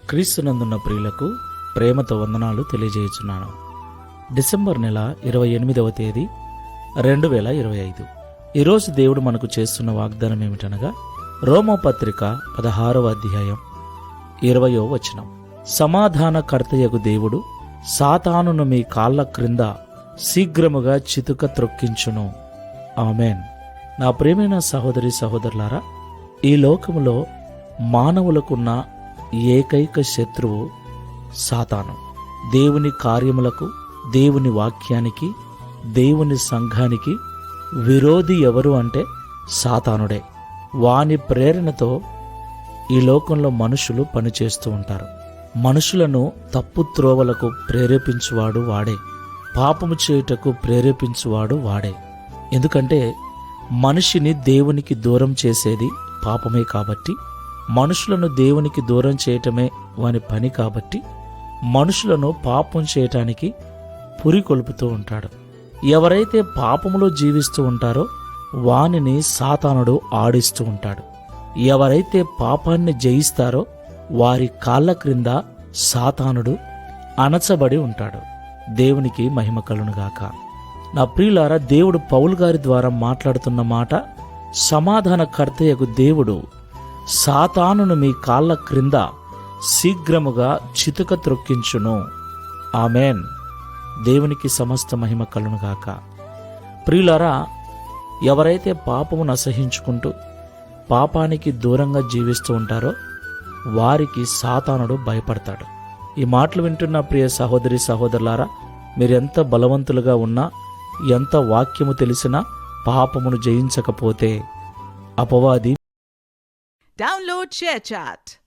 క్రీస్తునందున్న ప్రియులకు ప్రేమతో వందనాలు తెలియజేయుచున్నాను. డిసెంబర్ నెల 28వ తేదీ 2025. ఈరోజు దేవుడు మనకు చేస్తున్న వాగ్దానం ఏమిటనగా రోమాపత్రిక 16వ అధ్యాయం 20వ వచనం. సమాధానకర్తయగు దేవుడు సాతానును మీ కాళ్ళ క్రింద శీఘ్రముగా చితుక త్రొక్కించును. ఆమెన్. నా ప్రియమైన సహోదరి సహోదరులారా, ఈ లోకములో మానవులకున్న ఏకైక శత్రువు సాతాను. దేవుని కార్యములకు, దేవుని వాక్యానికి, దేవుని సంఘానికి విరోధి ఎవరు అంటే సాతానుడే. వాని ప్రేరణతో ఈ లోకంలో మనుషులు పనిచేస్తూ ఉంటారు. మనుషులను తప్పు త్రోవలకు ప్రేరేపించువాడు వాడే, పాపము చేయుటకు ప్రేరేపించువాడు వాడే. ఎందుకంటే మనిషిని దేవునికి దూరం చేసేది పాపమే కాబట్టి, మనుషులను దేవునికి దూరం చేయటమే వాని పని కాబట్టి, మనుషులను పాపం చేయటానికి పురికొల్పుతూ ఉంటాడు. ఎవరైతే పాపములో జీవిస్తూ ఉంటారో వానిని సాతానుడు ఆడిస్తూ ఉంటాడు. ఎవరైతే పాపాన్ని జయిస్తారో వారి కాళ్ళ క్రింద సాతానుడు అణచబడి ఉంటాడు. దేవునికి మహిమ కలుగునుగాక. నా ప్రియులారా, దేవుడు పౌలు గారి ద్వారా మాట్లాడుతున్న మాట, సమాధానకర్తయగు దేవుడు సాతానును మీ కాళ్ళ క్రింద శీఘ్రముగా చితుక త్రొక్కించును. ఆమెన్. దేవునికి సమస్త మహిమ కలుగునుగాక. ప్రియులారా, ఎవరైతే పాపమును అసహించుకుంటూ పాపానికి దూరంగా జీవిస్తూ ఉంటారో వారికి సాతానుడు భయపడతాడు. ఈ మాటలు వింటున్న ప్రియ సహోదరి సహోదరులారా, మీరెంత బలవంతులుగా ఉన్నా, ఎంత వాక్యము తెలిసినా పాపమును జయించకపోతే అపవాది Download ShareChat.